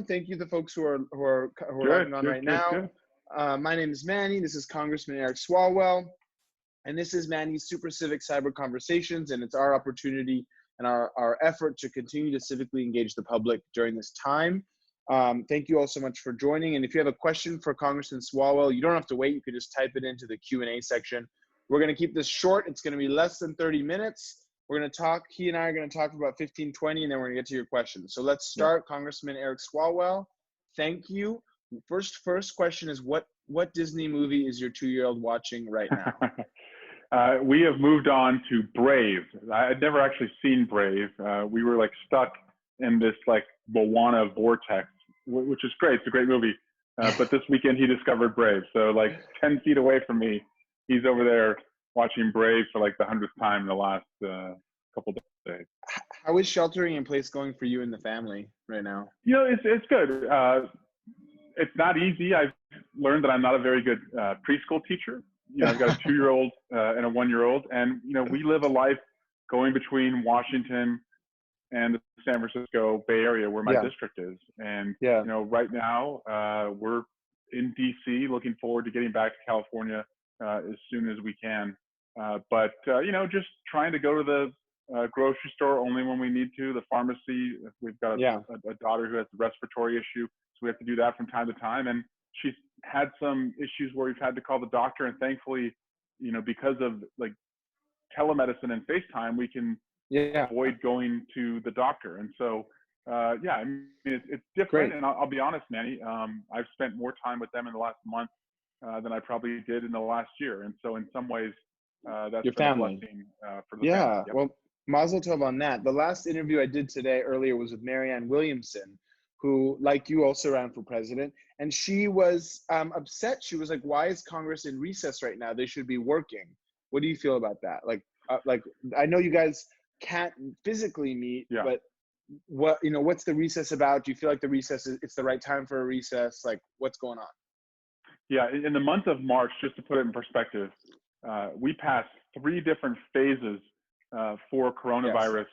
everyone. Thank you to the folks who are logging on right now. My name is Manny. This is Congressman Eric Swalwell, and this is Manny's Super Civic Cyber Conversations, and it's our opportunity and our effort to continue to civically engage the public during this time. Thank you all so much for joining. And if you have a question for Congressman Swalwell, you don't have to wait. You can just type it into the Q&A section. We're going to keep this short. It's going to be less than 30 minutes. We're going to talk, he and I are going to talk for about 15, 20, and then we're going to get to your questions. So let's start. Congressman Eric Swalwell, thank you. First question is, what Disney movie is your 2-year-old watching right now? We have moved on to Brave. I'd never actually seen Brave. We were like stuck in this like Moana vortex, which is great. It's a great movie. But this weekend he discovered Brave. So like 10 feet away from me, he's over there watching Brave for like the 100th time in the last couple days. How is sheltering in place going for you and the family right now? You know, it's good. It's not easy. I've learned that I'm not a very good preschool teacher. You know, I've got a 2-year-old and a 1-year-old, and you know, we live a life going between Washington and the San Francisco Bay Area, where my district is. And you know, right now we're in DC, looking forward to getting back to California as soon as we can. But you know, just trying to go to the grocery store only when we need to. The pharmacy, we've got a daughter who has a respiratory issue, so we have to do that from time to time. And she's had some issues where we've had to call the doctor, and thankfully, you know, because of like telemedicine and FaceTime, we can avoid going to the doctor. And so, I mean, it's different. Great. And I'll be honest, Manny, I've spent more time with them in the last month than I probably did in the last year. And so in some ways, that's your family. A blessing for the family. Well, mazel tov on that. The last interview I did earlier was with Marianne Williamson, who, like you, also ran for president. And she was upset. She was like, why is Congress in recess right now? They should be working. What do you feel about that? Like I know you guys can't physically meet, but what's the recess about? Do you feel like the recess it's the right time for a recess? Like, what's going on? Yeah, in the month of March, just to put it in perspective, we passed 3 different phases for coronavirus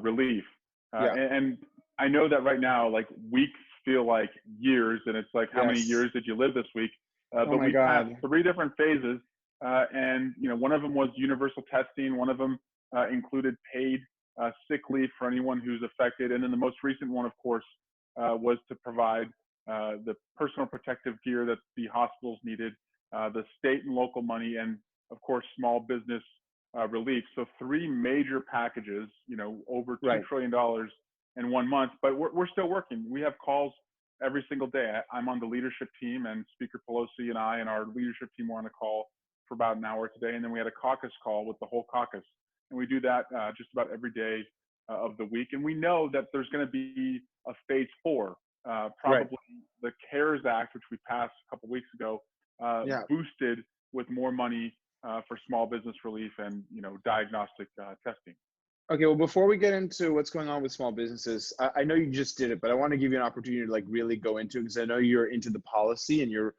relief. And I know that right now, like, weeks feel like years, and it's like, how many years did you live this week? But we passed 3 different phases, and you know, one of them was universal testing. One of them included paid sick leave for anyone who's affected, and then the most recent one, of course, was to provide the personal protective gear that the hospitals needed, the state and local money, and of course, small business relief. So 3 major packages, you know, over $2 trillion in 1 month. But we're still working. We have calls every single day. I'm on the leadership team, and Speaker Pelosi and I and our leadership team were on a call for about an hour today. And then we had a caucus call with the whole caucus. And we do that just about every day of the week. And we know that there's going to be a phase 4, probably the CARES Act, which we passed a couple weeks ago, boosted with more money for small business relief and, you know, diagnostic testing. Okay, well, before we get into what's going on with small businesses, I know you just did it, but I want to give you an opportunity to like really go into it, because I know you're into the policy and you're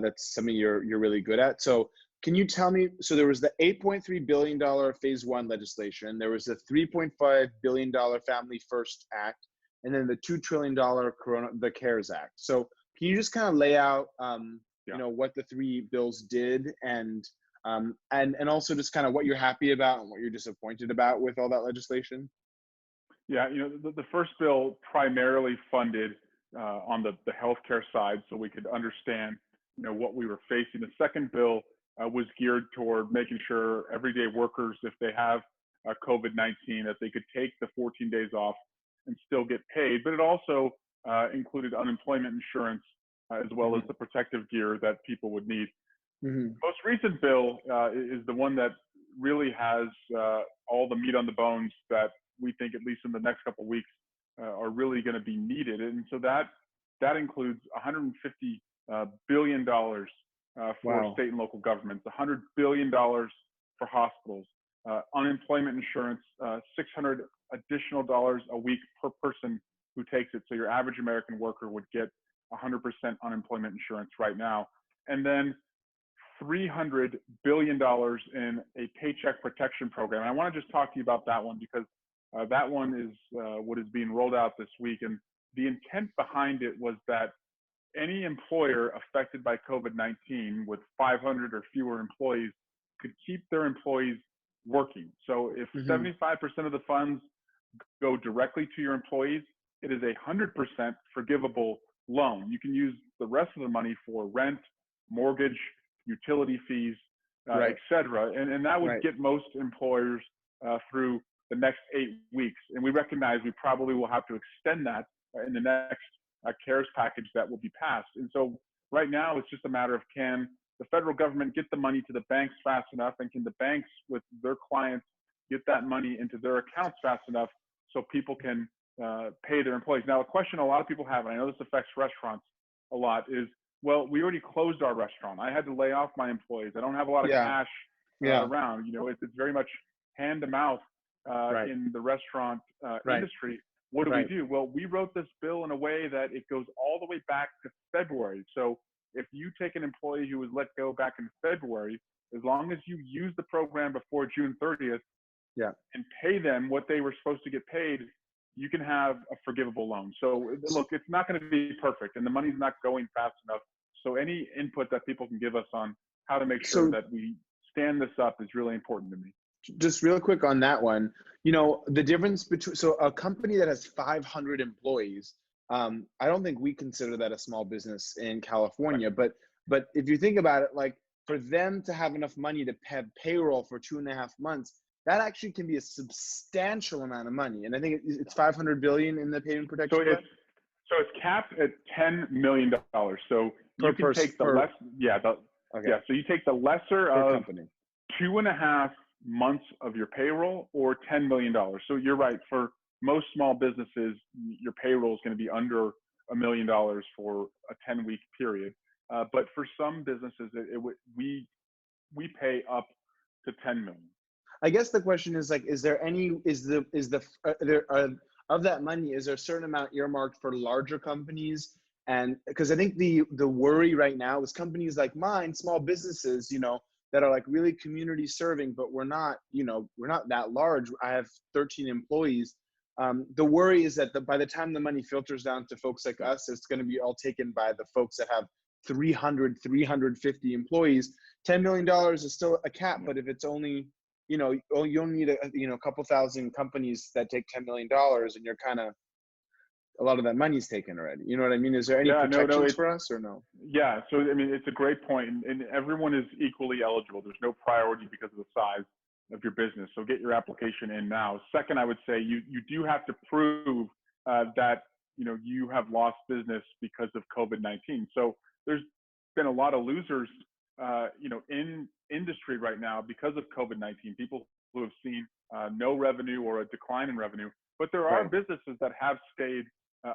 that's something you're really good at. So can you tell me, so there was the $8.3 billion phase 1 legislation, there was the $3.5 billion Family First Act, and then the $2 trillion the CARES Act. So can you just kind of lay out, you know, what the 3 bills did, and also just kind of what you're happy about and what you're disappointed about with all that legislation? Yeah, you know, the first bill primarily funded on the healthcare side, so we could understand, you know, what we were facing. The second bill was geared toward making sure everyday workers, if they have COVID-19, that they could take the 14 days off and still get paid. But it also included unemployment insurance as well as the protective gear that people would need. The most recent bill is the one that really has all the meat on the bones that we think, at least in the next couple of weeks, are really going to be needed. And so that includes $150 billion for state and local governments, $100 billion for hospitals, unemployment insurance, $600 additional a week per person who takes it. So your average American worker would get 100% unemployment insurance right now. And then $300 billion in a paycheck protection program. And I want to just talk to you about that one, because that one is what is being rolled out this week. And the intent behind it was that any employer affected by COVID-19 with 500 or fewer employees could keep their employees working. So if 75% of the funds go directly to your employees, it is 100% forgivable loan. You can use the rest of the money for rent, mortgage, utility fees, et cetera. And that would get most employers through the next 8 weeks. And we recognize we probably will have to extend that in the next CARES package that will be passed. And so right now, it's just a matter of, can the federal government get the money to the banks fast enough, and can the banks with their clients get that money into their accounts fast enough so people can pay their employees. Now, a question a lot of people have, and I know this affects restaurants a lot, is, well, we already closed our restaurant. I had to lay off my employees. I don't have a lot of cash around. You know, it's very much hand to mouth in the restaurant industry. What do we do? Well, we wrote this bill in a way that it goes all the way back to February. So if you take an employee who was let go back in February, as long as you use the program before June 30th and pay them what they were supposed to get paid, you can have a forgivable loan. So look, it's not going to be perfect, and the money's not going fast enough. So any input that people can give us on how to make sure that we stand this up is really important to me. Just real quick on that one, you know, the difference between, so a company that has 500 employees, I don't think we consider that a small business in California, but if you think about it, like for them to have enough money to have payroll for 2.5 months, that actually can be a substantial amount of money. And I think it's 500 billion in the payment protection fund. So it's capped at $10 million. So you can take the less, so you take the lesser of company. 2.5 months of your payroll or $10 million. So you're right. For most small businesses, your payroll is going to be under $1 million for a 10-week period. But for some businesses, we pay up to $10 million. I guess the question is, like, is there of that money, is there a certain amount earmarked for larger companies? And because I think the worry right now is companies like mine, small businesses, you know, that are like really community serving, but we're not that large. I have 13 employees. The worry is that by the time the money filters down to folks like us, it's going to be all taken by the folks that have 300, 350 employees. $10 million is still a cap, but if it's only, you know, you only need a couple thousand companies that take $10 million, and you're kind of, a lot of that money's taken already. You know what I mean? Is there any protections for us or no? Yeah. So, I mean, it's a great point, and everyone is equally eligible. There's no priority because of the size of your business. So get your application in now. Second, I would say you do have to prove that, you know, you have lost business because of COVID-19. So there's been a lot of losers, you know, in industry right now because of COVID-19, people who have seen no revenue or a decline in revenue. But there are businesses that have stayed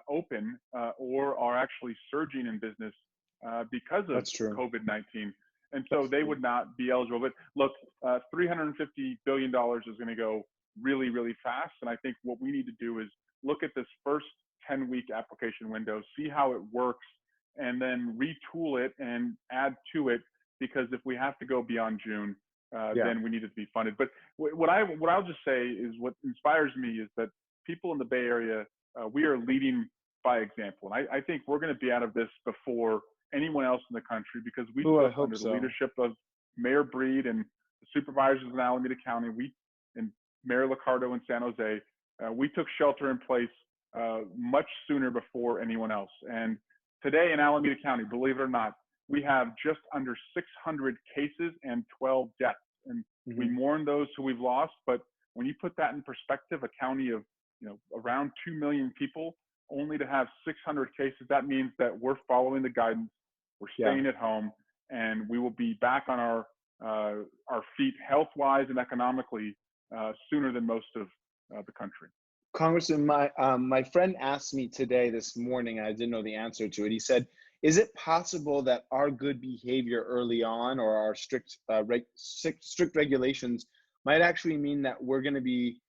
open or are actually surging in business because of COVID-19. And so they would not be eligible. But look, $350 billion is going to go really, really fast. And I think what we need to do is look at this first 10-week application window, see how it works, and then retool it and add to it. Because if we have to go beyond June, then we need it to be funded. But what I'll just say is, what inspires me is that people in the Bay Area, we are leading by example. And I think we're going to be out of this before anyone else in the country, because we took under the leadership of Mayor Breed and the supervisors in Alameda County, and Mayor Liccardo in San Jose, we took shelter in place much sooner before anyone else. And today in Alameda County, believe it or not, we have just under 600 cases and 12 deaths. And we mourn those who we've lost. But when you put that in perspective, a county of, you know, around 2 million people, only to have 600 cases, that means that we're following the guidance, we're staying at home, and we will be back on our feet health-wise and economically sooner than most of the country. Congressman, my friend asked me this morning, and I didn't know the answer to it. He said, is it possible that our good behavior early on, or our strict regulations, might actually mean that we're going to be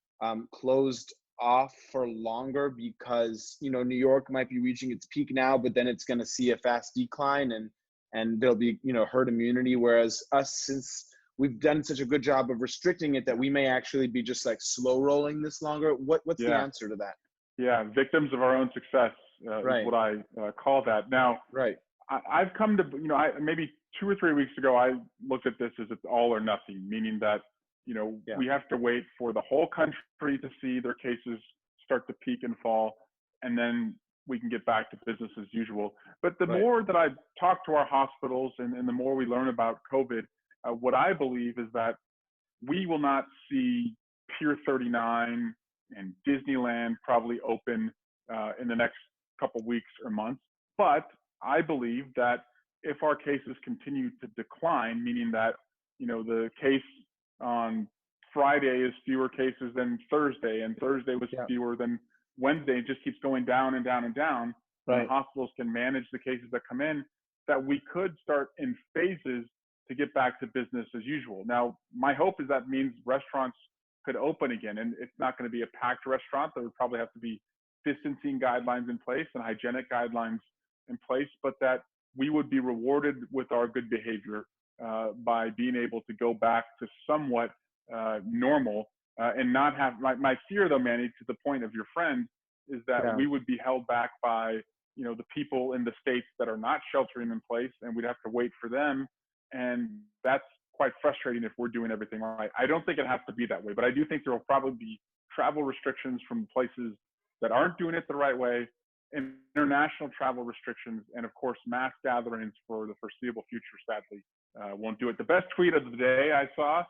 closed off for longer, because, you know, New York might be reaching its peak now, but then it's going to see a fast decline, and there'll be, you know, herd immunity, whereas us, since we've done such a good job of restricting it, that we may actually be just like slow rolling this longer? What's the answer to that? Yeah, victims of our own success. is what I call that. Now, I've come to, maybe 2 or 3 weeks ago, I looked at this as it's all or nothing, meaning that, we have to wait for the whole country to see their cases start to peak and fall, and then we can get back to business as usual. But the more that I talk to our hospitals and the more we learn about COVID, what I believe is that we will not see Pier 39 and Disneyland probably open in the next couple weeks or months. But I believe that if our cases continue to decline, meaning that, the case on Friday is fewer cases than Thursday, and Thursday was fewer than Wednesday, it just keeps going down and down and down. And hospitals can manage the cases that come in, that we could start in phases to get back to business as usual. Now, my hope is that means restaurants could open again, and it's not going to be a packed restaurant. There would probably have to be distancing guidelines in place and hygienic guidelines in place, but that we would be rewarded with our good behavior by being able to go back to somewhat normal and not have, my fear though, Manny, to the point of your friend, is that we would be held back by, the people in the states that are not sheltering in place, and we'd have to wait for them. And that's quite frustrating if we're doing everything right. I don't think it has to be that way, but I do think there will probably be travel restrictions from places that aren't doing it the right way, international travel restrictions, and of course, mass gatherings for the foreseeable future, sadly, won't do it. The best tweet of the day I saw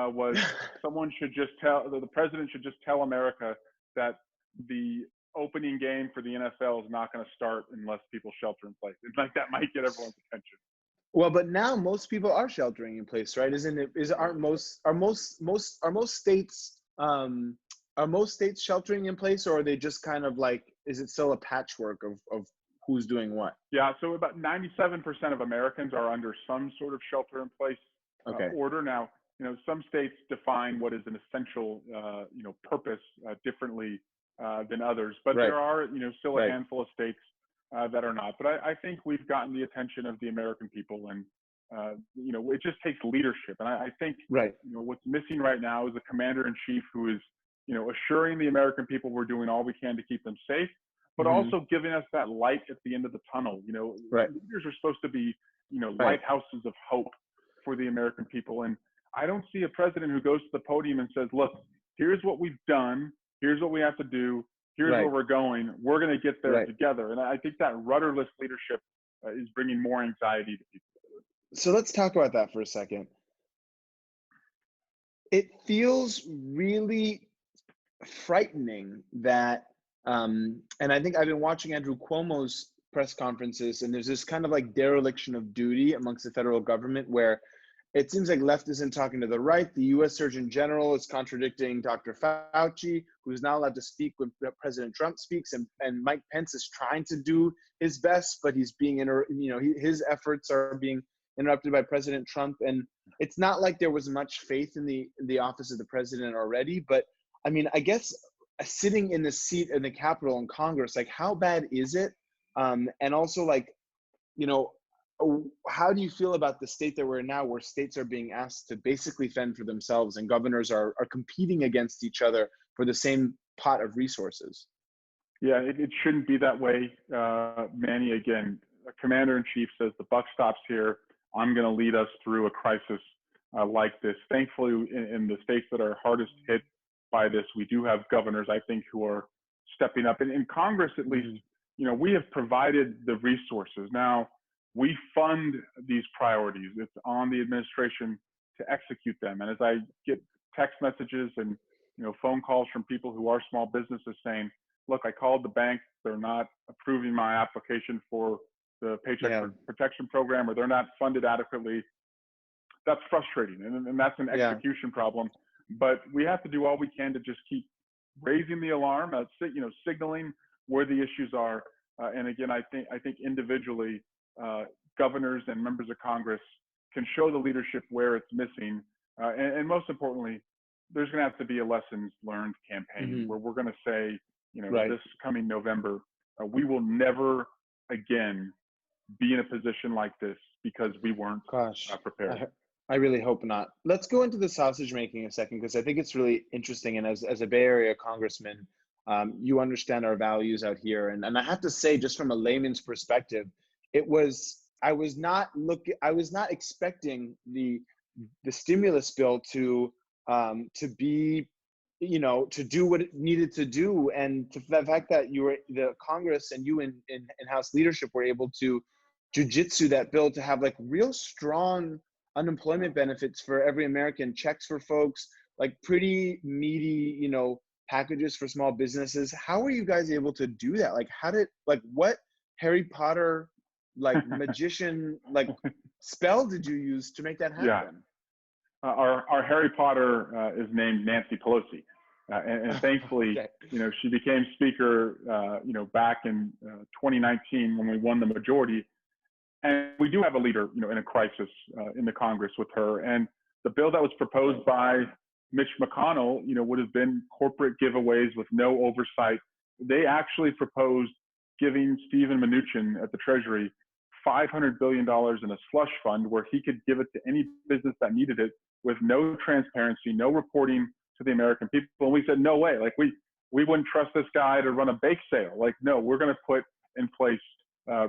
was someone should just the president should just tell America that the opening game for the NFL is not going to start unless people shelter in place. It's like that might get everyone's attention. Well, but now most people are sheltering in place, right? Aren't most states sheltering in place, or are they just kind of like, is it still a patchwork of who's doing what? Yeah, so about 97% of Americans are under some sort of shelter in place order. Now, some states define what is an essential, purpose differently than others, but there are, still a handful of states that are not. But I think we've gotten the attention of the American people, and it just takes leadership. And I think what's missing right now is a commander-in-chief who is assuring the American people we're doing all we can to keep them safe, but also giving us that light at the end of the tunnel. Leaders are supposed to be lighthouses of hope for the American people, and I don't see a president who goes to the podium and says, look, here's what we've done, here's what we have to do, here's where we're going, we're going to get there together. And I think that rudderless leadership is bringing more anxiety to people. So let's talk about that for a second. It feels really frightening that, and I think I've been watching Andrew Cuomo's press conferences, and there's this kind of like dereliction of duty amongst the federal government where it seems like left isn't talking to the right. The U.S. Surgeon General is contradicting Dr. Fauci, who's not allowed to speak when President Trump speaks, and Mike Pence is trying to do his best, but he's being, his efforts are being interrupted by President Trump. And it's not like there was much faith in the office of the president already, but I mean, I guess sitting in the seat in the Capitol in Congress, like how bad is it? And also like, how do you feel about the state that we're in now, where states are being asked to basically fend for themselves and governors are competing against each other for the same pot of resources? Yeah, it shouldn't be that way, Manny. Again, a commander-in-chief says the buck stops here. I'm going to lead us through a crisis like this. Thankfully, in the states that are hardest hit by this, we do have governors, I think, who are stepping up. And in Congress, at least, we have provided the resources. Now, we fund these priorities. It's on the administration to execute them. And as I get text messages and phone calls from people who are small businesses saying, look, I called the bank, they're not approving my application for the Paycheck Protection Program, or they're not funded adequately, that's frustrating. And that's an execution problem. But we have to do all we can to just keep raising the alarm, signaling where the issues are. And again, I think individually, governors and members of Congress can show the leadership where it's missing. And most importantly, there's going to have to be a lessons learned campaign where we're going to say, this coming November, we will never again be in a position like this because we weren't prepared. I really hope not. Let's go into the sausage making a second, because I think it's really interesting. And as a Bay Area congressman, You understand our values out here. And I have to say, just from a layman's perspective, I was not expecting the stimulus bill to be, to do what it needed to do. And the fact that the Congress and you in House leadership were able to jujitsu that bill to have like real strong unemployment benefits for every American, checks for folks, like pretty meaty, packages for small businesses. How were you guys able to do that? Like, what Harry Potter, like magician, like spell did you use to make that happen? Yeah. Our Harry Potter is named Nancy Pelosi. And thankfully, okay, she became speaker, back in 2019 when we won the majority. And we do have a leader, in a crisis in the Congress with her. And the bill that was proposed by Mitch McConnell, would have been corporate giveaways with no oversight. They actually proposed giving Steven Mnuchin at the Treasury $500 billion in a slush fund where he could give it to any business that needed it with no transparency, no reporting to the American people. And we said, no way. Like, we wouldn't trust this guy to run a bake sale. Like, no, we're going to put in place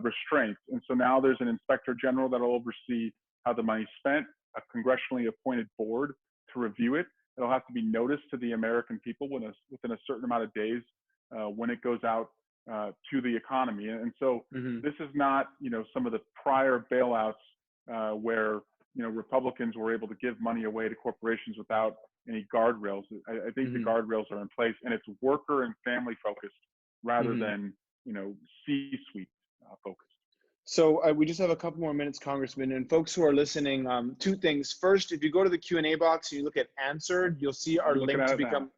restraints. And so now there's an inspector general that'll oversee how the money's spent, a congressionally appointed board to review it. It'll have to be noticed to the American people within a certain amount of days when it goes out to the economy. And so this is not, some of the prior bailouts where, Republicans were able to give money away to corporations without any guardrails. I think the guardrails are in place, and it's worker and family focused rather than, C-suite focused. So we just have a couple more minutes, Congressman, and folks who are listening, two things. First, if you go to the Q&A box and you look at Answered, you'll see our link to become,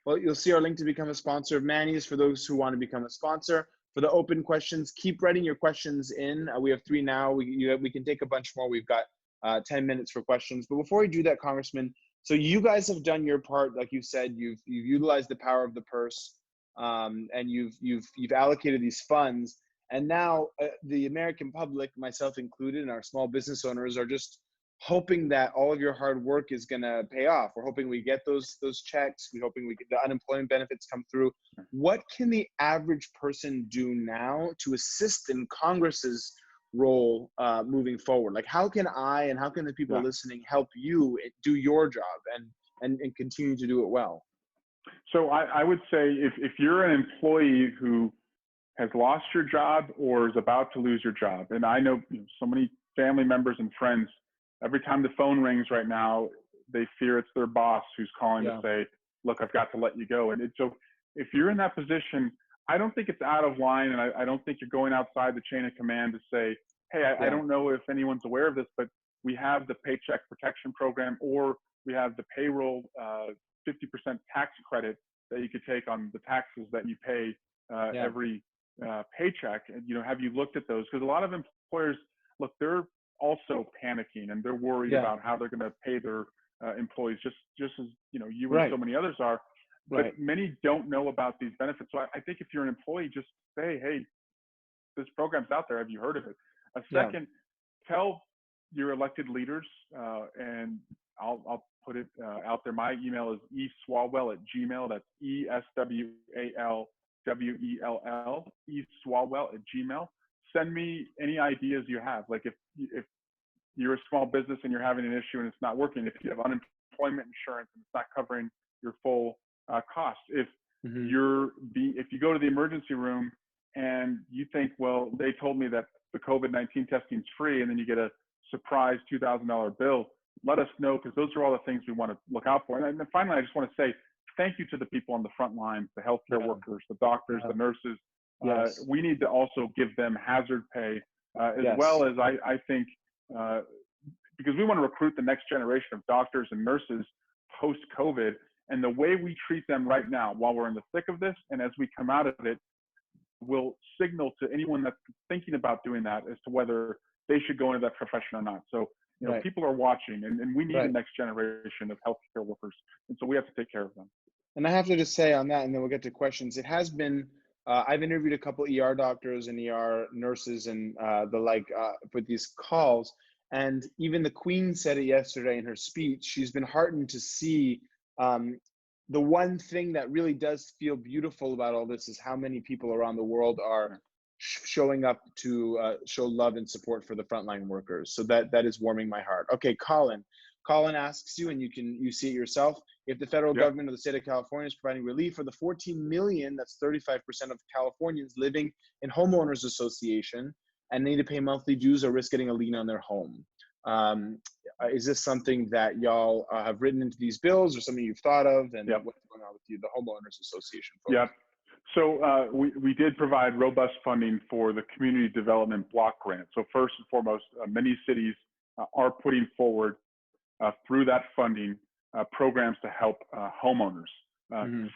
you'll see our link to become a sponsor of Manny's for those who want to become a sponsor. For the open questions, keep writing your questions in. We have 3 now. We can take a bunch more. We've got 10 minutes for questions. But before we do that, Congressman, so you guys have done your part. Like you said, you've utilized the power of the purse, and you've allocated these funds. And now the American public, myself included, and our small business owners are just hoping that all of your hard work is going to pay off. We're hoping we get those checks. We're hoping we get the unemployment benefits come through. What can the average person do now to assist in Congress's role moving forward? Like, how can I and how can the people listening help you do your job and continue to do it well? So I would say if you're an employee who has lost your job or is about to lose your job, and I know so many family members and friends, every time the phone rings right now, they fear it's their boss who's calling to say, look, I've got to let you go. And so if you're in that position, I don't think it's out of line, and I don't think you're going outside the chain of command to say, hey, I don't know if anyone's aware of this, but we have the Paycheck Protection Program, or we have the payroll 50% tax credit that you could take on the taxes that you pay every paycheck. And, have you looked at those? Because a lot of employers, look, they're also panicking and they're worried about how they're going to pay their employees, just as you and so many others are. But many don't know about these benefits. So I think if you're an employee, just say, hey, this program's out there. Have you heard of it? A second, tell your elected leaders, and I'll put it out there. My email is eswalwell@gmail. That's ESWALWELL, eswalwell@gmail. Send me any ideas you have. Like if you're a small business and you're having an issue and it's not working, if you have unemployment insurance and it's not covering your full cost, if you go to the emergency room and you think, well, they told me that the COVID-19 testing is free, and then you get a surprise $2,000 bill, let us know, because those are all the things we want to look out for. And then finally, I just want to say thank you to the people on the front lines, the healthcare workers, the doctors, the nurses. We need to also give them hazard pay, as well as I think, because we want to recruit the next generation of doctors and nurses post-COVID. And the way we treat them right now, while we're in the thick of this, and as we come out of it, will signal to anyone that's thinking about doing that as to whether they should go into that profession or not. So, people are watching, and we need the next generation of healthcare workers. And so we have to take care of them. And I have to just say on that, and then we'll get to questions. It has been, I've interviewed a couple ER doctors and ER nurses and the like for these calls. And even the Queen said it yesterday in her speech. She's been heartened to see the one thing that really does feel beautiful about all this is how many people around the world are showing up to show love and support for the frontline workers. So that is warming my heart. Okay, Colin asks you, and you see it yourself, if the federal government of the state of California is providing relief for the 14 million, that's 35% of Californians living in homeowners association and need to pay monthly dues or risk getting a lien on their home. Is this something that y'all have written into these bills, or something you've thought of, and what's going on with you, the homeowners association folks? Yeah. So we did provide robust funding for the community development block grant. So first and foremost, many cities are putting forward through that funding programs to help homeowners.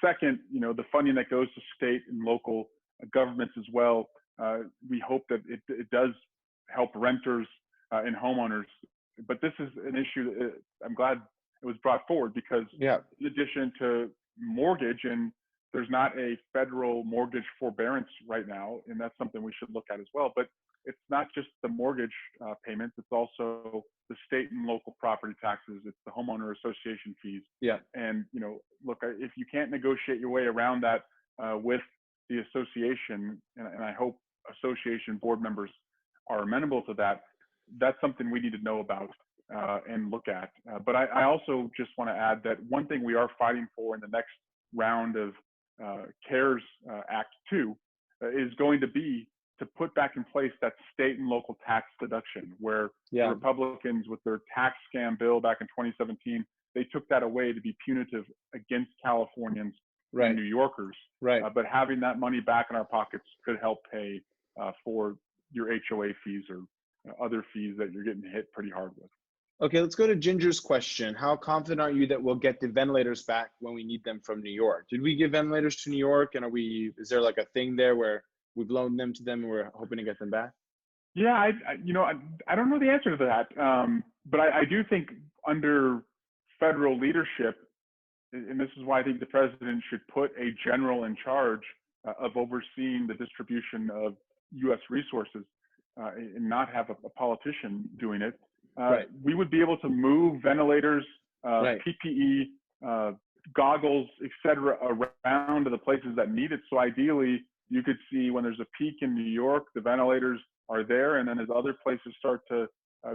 Second, the funding that goes to state and local governments as well, we hope that it does help renters and homeowners. But this is an issue that I'm glad it was brought forward, because in addition to mortgage, and there's not a federal mortgage forbearance right now, and that's something we should look at as well. But it's not just the mortgage payments, it's also the state and local property taxes, it's the homeowner association fees. And, look, if you can't negotiate your way around that with the association, and I hope association board members are amenable to that, that's something we need to know about and look at. But I also just want to add that one thing we are fighting for in the next round of CARES Act 2 is going to be to put back in place that state and local tax deduction, where the Republicans, with their tax scam bill back in 2017, they took that away to be punitive against Californians and New Yorkers. But having that money back in our pockets could help pay for your HOA fees or other fees that you're getting hit pretty hard with. Okay, let's go to Ginger's question. How confident are you that we'll get the ventilators back when we need them from New York? Did we give ventilators to New York, and is there like a thing there where we've loaned them to them and we're hoping to get them back? Yeah, I don't know the answer to that, but I do think under federal leadership, and this is why I think the president should put a general in charge of overseeing the distribution of U.S. resources and not have a politician doing it. We would be able to move ventilators, PPE, goggles, etc., around to the places that need it. So ideally, you could see when there's a peak in New York, the ventilators are there, and then as other places start to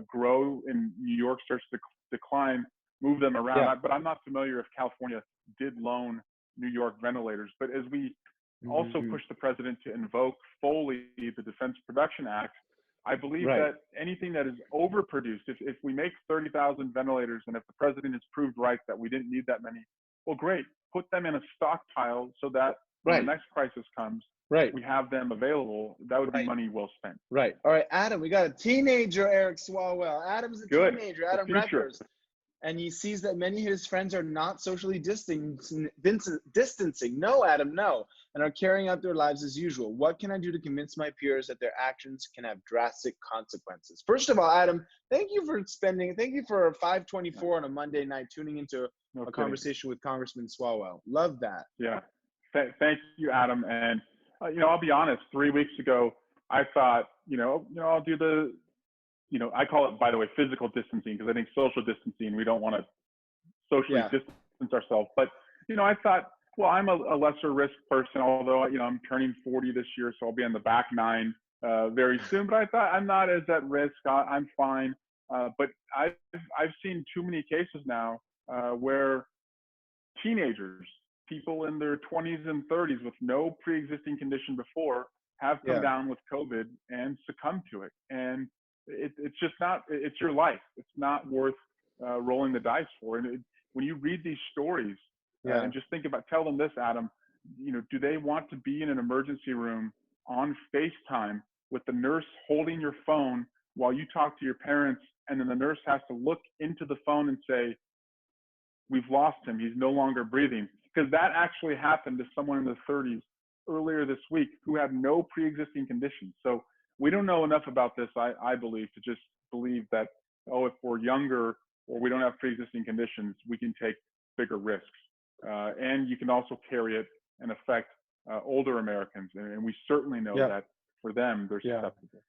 grow and New York starts to decline, move them around. But I'm not familiar if California did loan New York ventilators. But as we also push the president to invoke fully the Defense Production Act, I believe that anything that is overproduced, if we make 30,000 ventilators, and if the president is proved right that we didn't need that many, well, great. Put them in a stockpile so that when the next crisis comes, we have them available. That would be money well spent. All right, Adam, we got a teenager, Eric Swalwell. Adam's a teenager, Adam Reckers. And he sees that many of his friends are not socially distancing. No, Adam, no. And are carrying out their lives as usual. What can I do to convince my peers that their actions can have drastic consequences? First of all, Adam, thank you for 5:24 on a Monday night tuning into a conversation with Congressman Swalwell. Love that. Yeah. Thank you, Adam. And, I'll be honest, 3 weeks ago, I thought, I'll do the, I call it, by the way, physical distancing, because I think social distancing, we don't want to socially distance ourselves. But, I thought, well, I'm a lesser risk person, although, I'm turning 40 this year, so I'll be on the back nine very soon. But I thought I'm not as at risk. I'm fine. But I've seen too many cases now where teenagers, people in their 20s and 30s with no pre-existing condition before, have come down with COVID and succumbed to it. And it's just not, it's your life. It's not worth rolling the dice for. And when you read these stories and just think about, tell them this, Adam, do they want to be in an emergency room on FaceTime with the nurse holding your phone while you talk to your parents, and then the nurse has to look into the phone and say, we've lost him, he's no longer breathing? Because that actually happened to someone in the 30s earlier this week who had no pre-existing conditions. So we don't know enough about this, I believe, to just believe that, if we're younger or we don't have pre-existing conditions, we can take bigger risks. And you can also carry it and affect older Americans. And we certainly know that for them, they're susceptible.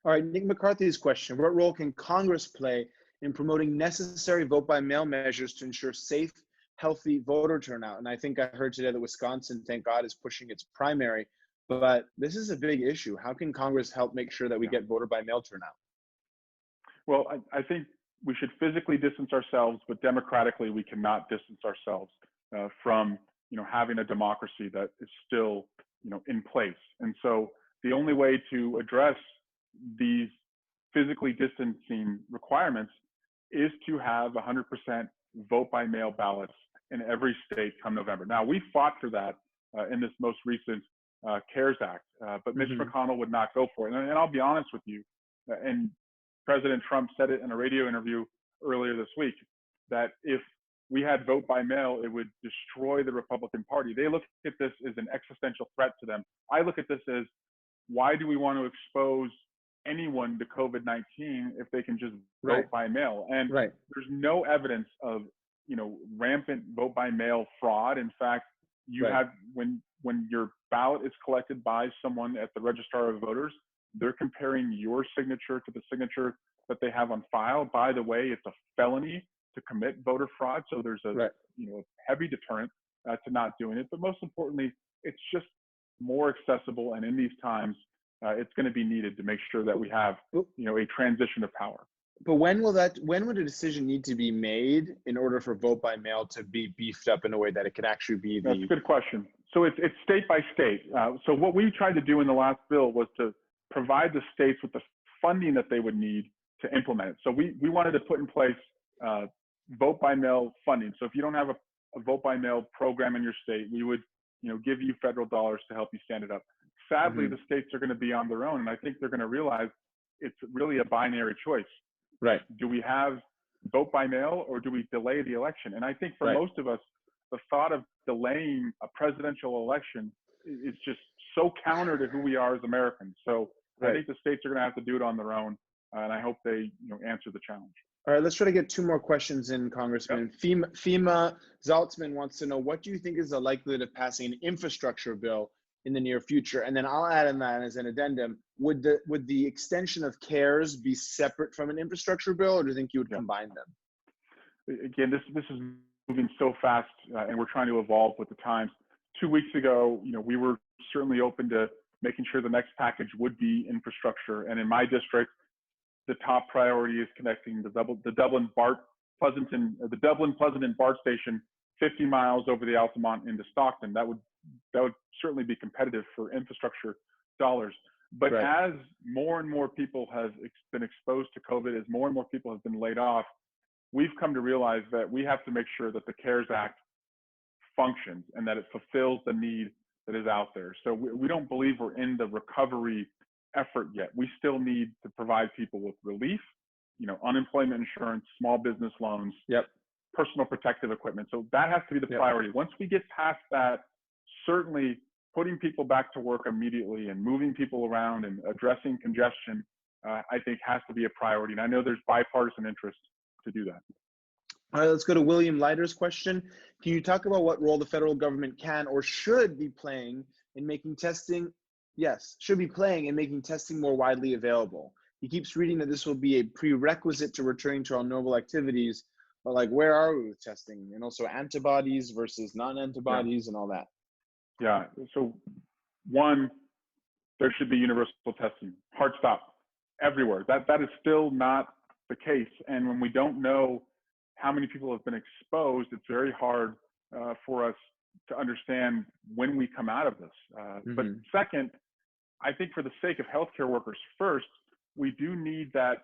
All right, Nick McCarthy's question. What role can Congress play in promoting necessary vote-by-mail measures to ensure safe, healthy voter turnout. And I think I heard today that Wisconsin, thank God, is pushing its primary. But this is a big issue. How can Congress help make sure that we get voter by mail turnout? Well, I think we should physically distance ourselves, but democratically we cannot distance ourselves from having a democracy that is still in place. And so the only way to address these physically distancing requirements is to have 100% vote by mail ballots in every state come November. Now, we fought for that in this most recent CARES Act, but Mitch McConnell would not go for it. And I'll be honest with you, and President Trump said it in a radio interview earlier this week, that if we had vote by mail, it would destroy the Republican Party. They look at this as an existential threat to them. I look at this as, why do we want to expose anyone to COVID-19 if they can just vote by mail? And there's no evidence of rampant vote by mail fraud. In fact, you have, when your ballot is collected by someone at the registrar of voters, they're comparing your signature to the signature that they have on file. By the way, it's a felony to commit voter fraud, so there's a heavy deterrent to not doing it. But most importantly, it's just more accessible, and in these times, it's going to be needed to make sure that we have a transition of power. But when would a decision need to be made in order for vote by mail to be beefed up in a way that it could actually be That's a good question. So it's state by state. So what we tried to do in the last bill was to provide the states with the funding that they would need to implement it. So we wanted to put in place vote by mail funding. So if you don't have a vote by mail program in your state, we would give you federal dollars to help you stand it up. Sadly, the states are going to be on their own, and I think they're going to realize it's really a binary choice. Right. Do we have vote by mail, or do we delay the election? And I think for most of us, the thought of delaying a presidential election is just so counter to who we are as Americans. So I think the states are going to have to do it on their own, and I hope they answer the challenge. All right, let's try to get two more questions in, Congressman. FEMA Zaltzman wants to know, what do you think is the likelihood of passing an infrastructure bill in the near future? And then I'll add in that as an addendum, would the extension of CARES be separate from an infrastructure bill, or do you think you would combine them? Again, this is moving so fast, and we're trying to evolve with the times. 2 weeks ago, we were certainly open to making sure the next package would be infrastructure. And in my district, the top priority is connecting the Dublin Pleasanton BART station 50 miles over the Altamont into Stockton. That would certainly be competitive for infrastructure dollars. But as more and more people have been exposed to COVID, as more and more people have been laid off, we've come to realize that we have to make sure that the CARES Act functions and that it fulfills the need that is out there. So we don't believe we're in the recovery effort yet. We still need to provide people with relief, unemployment insurance, small business loans, personal protective equipment. So that has to be the priority. Once we get past that, certainly putting people back to work immediately and moving people around and addressing congestion, I think has to be a priority. And I know there's bipartisan interest to do that. All right, let's go to William Leiter's question. Can you talk about what role the federal government can or should be playing in making testing more widely available? He keeps reading that this will be a prerequisite to returning to our normal activities, but where are we with testing, and also antibodies versus non-antibodies and all that? Yeah, so one, there should be universal testing, hard stop, everywhere. That is still not the case. And when we don't know how many people have been exposed, it's very hard for us to understand when we come out of this. But second, I think for the sake of healthcare workers first, we do need that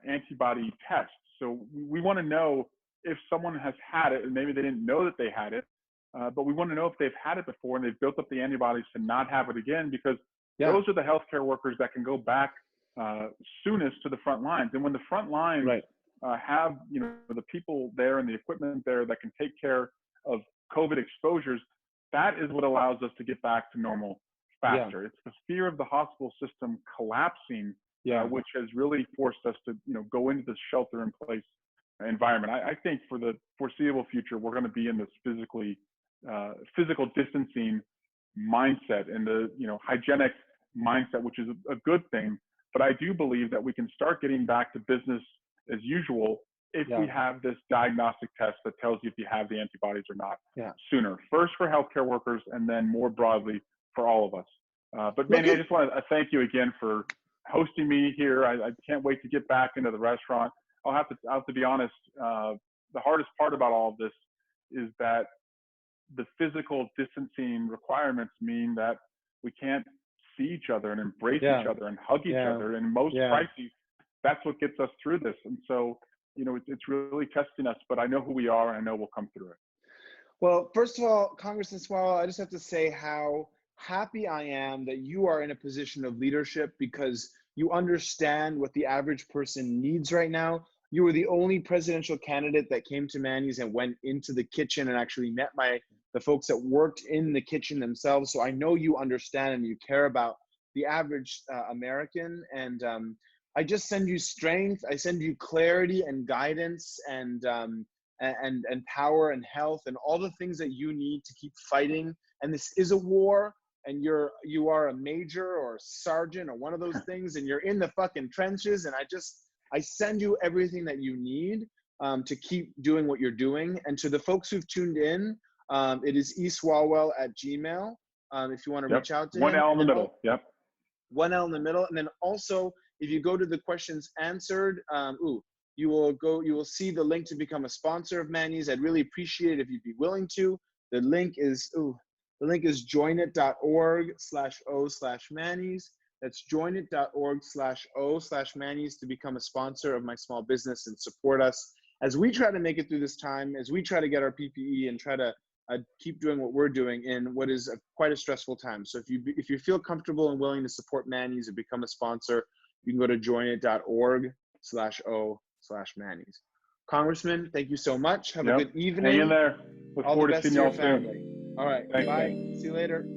antibody test. So we want to know if someone has had it, and maybe they didn't know that they had it, but we want to know if they've had it before and they've built up the antibodies to not have it again, because those are the healthcare workers that can go back soonest to the front lines. And when the front lines have the people there and the equipment there that can take care of COVID exposures, that is what allows us to get back to normal faster. It's the fear of the hospital system collapsing, which has really forced us to go into this shelter-in-place environment. I think for the foreseeable future, we're going to be in this physical distancing mindset and the hygienic mindset, which is a good thing. But I do believe that we can start getting back to business as usual if we have this diagnostic test that tells you if you have the antibodies or not sooner. First for healthcare workers, and then more broadly for all of us. But Manny, I just want to thank you again for hosting me here. I can't wait to get back into the restaurant. I'll have to be honest. The hardest part about all of this is that the physical distancing requirements mean that we can't see each other and embrace each other and hug each other. And most crises, that's what gets us through this. And so, you know, it's really testing us, but I know who we are, and I know we'll come through it. Well, first of all, Congressman Swalwell, I just have to say how happy I am that you are in a position of leadership, because you understand what the average person needs right now. You were the only presidential candidate that came to Manny's and went into the kitchen and actually met the folks that worked in the kitchen themselves. So I know you understand and you care about the average American. And I just send you strength. I send you clarity and guidance and power and health and all the things that you need to keep fighting. And this is a war, and you are a major or a sergeant or one of those things, and you're in the fucking trenches. And I send you everything that you need to keep doing what you're doing. And to the folks who've tuned in, it is eswalwell@gmail. If you want to reach out to him. One L in the middle. Yep. One L in the middle. And then also, if you go to the questions answered, you will see the link to become a sponsor of Manny's. I'd really appreciate it if you'd be willing to. The link is joinit.org/o/Manny's. That's joinit.org/o/Manny's to become a sponsor of my small business and support us as we try to make it through this time, as we try to get our PPE and try to keep doing what we're doing in what is quite a stressful time. So if you feel comfortable and willing to support Manny's and become a sponsor, you can go to joinit.org/o/Manny's. Congressman, thank you so much. Have a good evening. Hang in there. Look forward to seeing you all soon. All right. Thanks, bye. man. See you later.